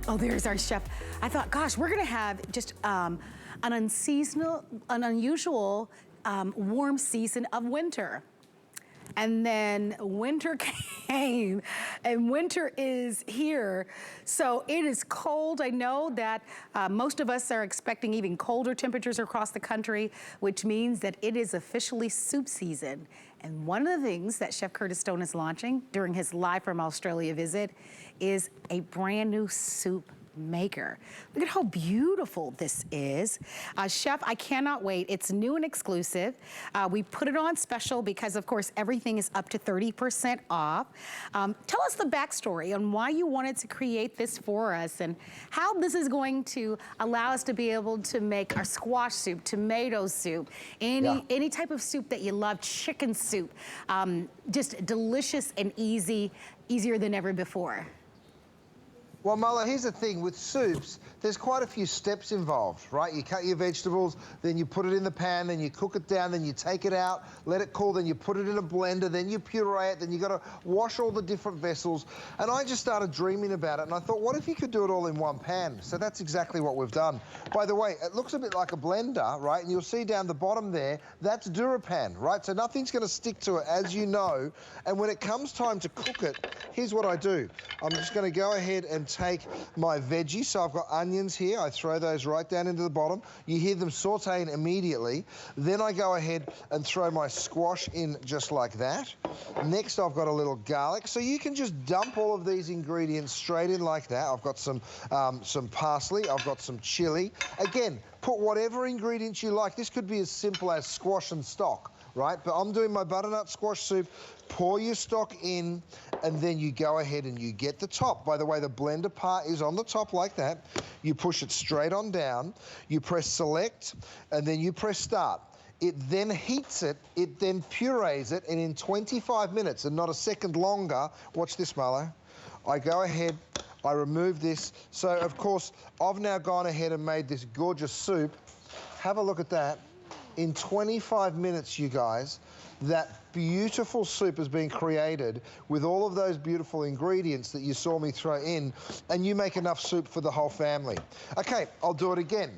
Oh, there's our chef. I thought, gosh, we're gonna have just an unusual warm season of winter. And then winter came, and winter is here. So it is cold. I know that most of us are expecting even colder temperatures across the country, which means that it is officially soup season. And one of the things that Chef Curtis Stone is launching during his live from Australia visit is a brand new soup maker. Look at how beautiful this is. Chef, I cannot wait. It's new and exclusive. We put it on special because, of course, everything is up to 30% off. Tell us the backstory on why you wanted to create this for us and how this is going to allow us to be able to make our squash soup, tomato soup, any type of soup that you love, chicken soup, just delicious and easier than ever before. Well, Marla, here's the thing. With soups, there's quite a few steps involved, right? You cut your vegetables, then you put it in the pan, then you cook it down, then you take it out, let it cool, then you put it in a blender, then you puree it, then you got to wash all the different vessels. And I just started dreaming about it, and I thought, what if you could do it all in one pan? So that's exactly what we've done. By the way, it looks a bit like a blender, right? And you'll see down the bottom there, that's DuraPan, right? So nothing's going to stick to it, as you know. And when it comes time to cook it, here's what I do. I'm just going to go ahead and take my veggies. So I've got onions here. I throw those right down into the bottom. You hear them sauteing immediately. Then I go ahead and throw my squash in just like that. Next, I've got a little garlic. So you can just dump all of these ingredients straight in like that. I've got some parsley. I've got some chili. Again, put whatever ingredients you like. This could be as simple as squash and stock, right? But I'm doing my butternut squash soup. Pour your stock in, and then you go ahead and you get the top. By the way, the blender part is on the top like that. You push it straight on down. You press select, and then you press start. It then heats it, it then purees it, and in 25 minutes, and not a second longer, watch this, Marlo, I go ahead, I remove this. So, of course, I've now gone ahead and made this gorgeous soup. Have a look at that. In 25 minutes, you guys, that beautiful soup has been created with all of those beautiful ingredients that you saw me throw in, and you make enough soup for the whole family. Okay, I'll do it again.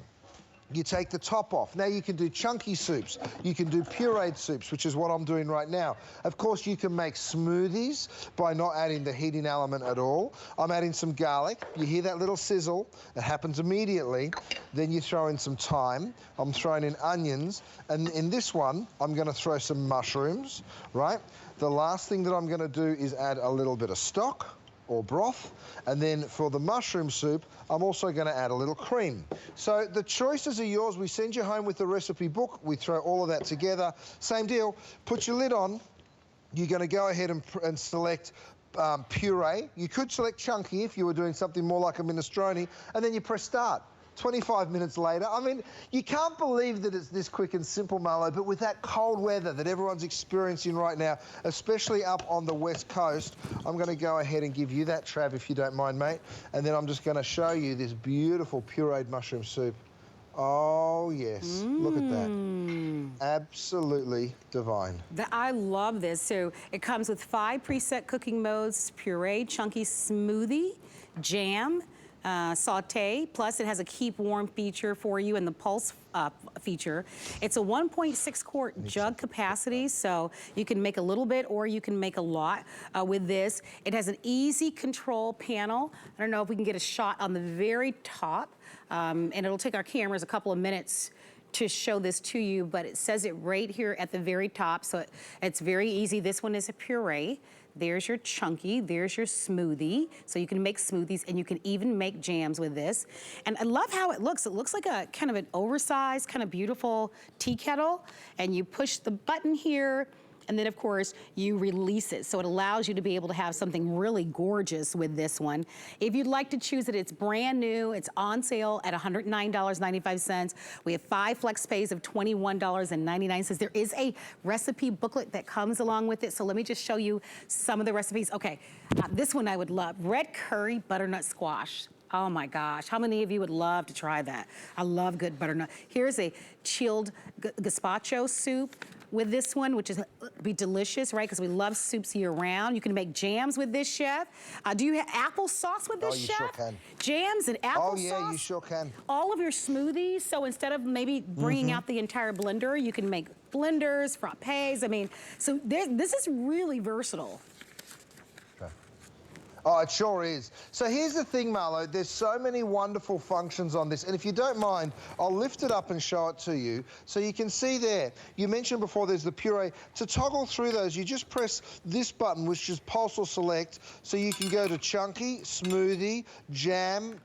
You take the top off. Now you can do chunky soups. You can do pureed soups, which is what I'm doing right now. Of course, you can make smoothies by not adding the heating element at all. I'm adding some garlic. You hear that little sizzle? It happens immediately. Then you throw in some thyme. I'm throwing in onions. And in this one, I'm going to throw some mushrooms, right? The last thing that I'm going to do is add a little bit of stock or broth, and then for the mushroom soup, I'm also going to add a little cream. So the choices are yours. We send you home with the recipe book. We throw all of that together. Same deal. Put your lid on. You're going to go ahead and select puree. You could select chunky if you were doing something more like a minestrone, and then you press start. 25 minutes later. I mean, you can't believe that it's this quick and simple, Marlo, but with that cold weather that everyone's experiencing right now, especially up on the West Coast, I'm going to go ahead and give you that, Trav, if you don't mind, mate. And then I'm just going to show you this beautiful pureed mushroom soup. Oh, yes. Look at that. Absolutely divine. I love this. So it comes with 5 preset cooking modes: puree, chunky, smoothie, jam, saute, plus it has a keep warm feature for you and the pulse feature. It's a 1.6 quart jug capacity, so you can make a little bit or you can make a lot with this. It has an easy control panel. I don't know if we can get a shot on the very top, and it'll take our cameras a couple of minutes to show this to you, but it says it right here at the very top, so it's very easy. This one is a puree. There's your chunky, there's your smoothie. So you can make smoothies and you can even make jams with this. And I love how it looks. It looks like a kind of an oversized, kind of beautiful tea kettle. And you push the button here, and then of course you release it. So it allows you to be able to have something really gorgeous with this one. If you'd like to choose it, it's brand new. It's on sale at $109.95. We have 5 flex pays of $21.99. There is a recipe booklet that comes along with it. So let me just show you some of the recipes. Okay, this one I would love. Red curry butternut squash. Oh my gosh, how many of you would love to try that? I love good butternut. Here's a chilled gazpacho soup. with this one, which is be delicious, right? Because we love soups year round. You can make jams with this, Chef. Do you have applesauce with this, you Chef? sure can. Jams and applesauce? Oh, yeah, you sure can. All of your smoothies. So instead of maybe bringing out the entire blender, you can make blenders, frappes. I mean, so this is really versatile. Oh, it sure is. So here's the thing, Marlo. There's so many wonderful functions on this. And if you don't mind, I'll lift it up and show it to you. So you can see there, you mentioned before there's the puree. To toggle through those, you just press this button, which is pulse or select. So you can go to chunky, smoothie, jam,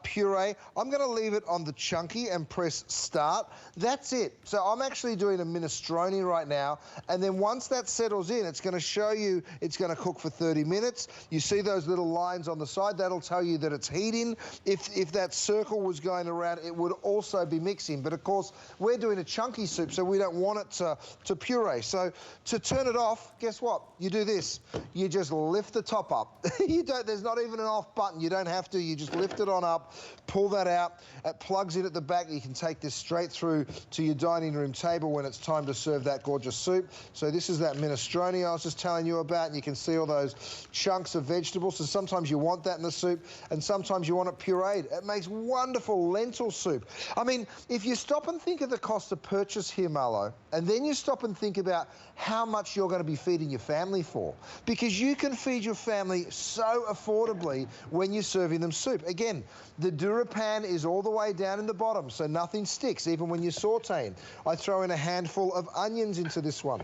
puree. I'm going to leave it on the chunky and press start. That's it. So I'm actually doing a minestrone right now, and then once that settles in, it's going to show you it's going to cook for 30 minutes. You see those little lines on the side? That'll tell you that it's heating. If that circle was going around, it would also be mixing. But of course, we're doing a chunky soup, so we don't want it to puree. So to turn it off, guess what? You do this. You just lift the top up. There's not even an off button. You don't have to. You just lift it on up, pull that out. It plugs in at the back. You can take this straight through to your dining room table when it's time to serve that gorgeous soup. So this is that minestrone I was just telling you about, and you can see all those chunks of vegetables. So sometimes you want that in the soup, and sometimes you want it pureed. It makes wonderful lentil soup. I mean, if you stop and think of the cost of purchase here, Marlo, and then you stop and think about how much you're going to be feeding your family for, because you can feed your family so affordably when you're serving them soup. Again, the DuraPan is all the way down in the bottom, so nothing sticks, even when you're sauteing. I throw in a handful of onions into this one.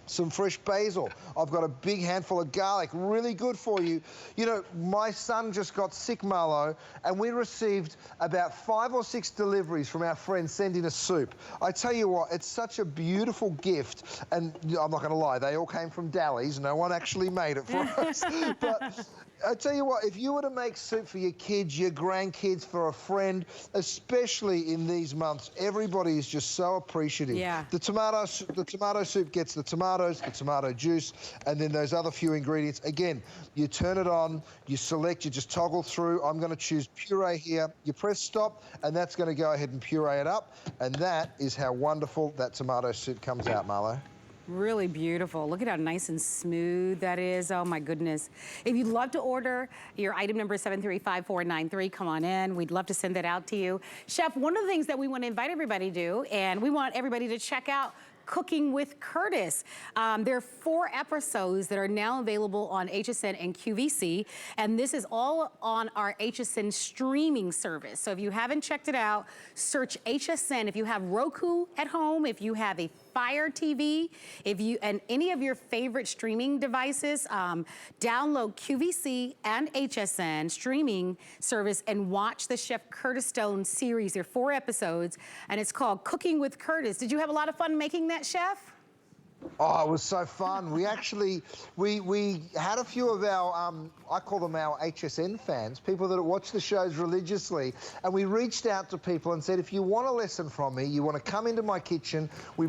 Some fresh basil. I've got a big handful of garlic, really good for you. You know, my son just got sick, Marlo, and we received about 5 or 6 deliveries from our friends sending us soup. I tell you what, it's such a beautiful gift, and I'm not going to lie, they all came from Dally's. No one actually made it for us. But I tell you what, if you were to make soup for your kids, your grandkids, for a friend, especially in these months, everybody is just so appreciative. Yeah. The tomato soup gets the tomatoes, the tomato juice, and then those other few ingredients. Again, you turn it on, you select, you just toggle through. I'm going to choose puree here. You press stop, and that's going to go ahead and puree it up. And that is how wonderful that tomato soup comes out, Marlo. Really beautiful. Look at how nice and smooth that is. Oh my goodness. If you'd love to order, your item number is 735493. Come on in. We'd love to send that out to you. Chef, one of the things that we want to invite everybody to do, and we want everybody to check out Cooking with Curtis. There are 4 episodes that are now available on HSN and QVC, and this is all on our HSN streaming service. So if you haven't checked it out, search HSN. If you have Roku at home, if you have a Fire TV, and any of your favorite streaming devices, download QVC and HSN streaming service and watch the Chef Curtis Stone series. There are 4 episodes, and it's called Cooking with Curtis. Did you have a lot of fun making that, Chef? Oh, it was so fun. We actually, we had a few of our, I call them our HSN fans, people that watch the shows religiously, and we reached out to people and said, if you want a lesson from me, you want to come into my kitchen, we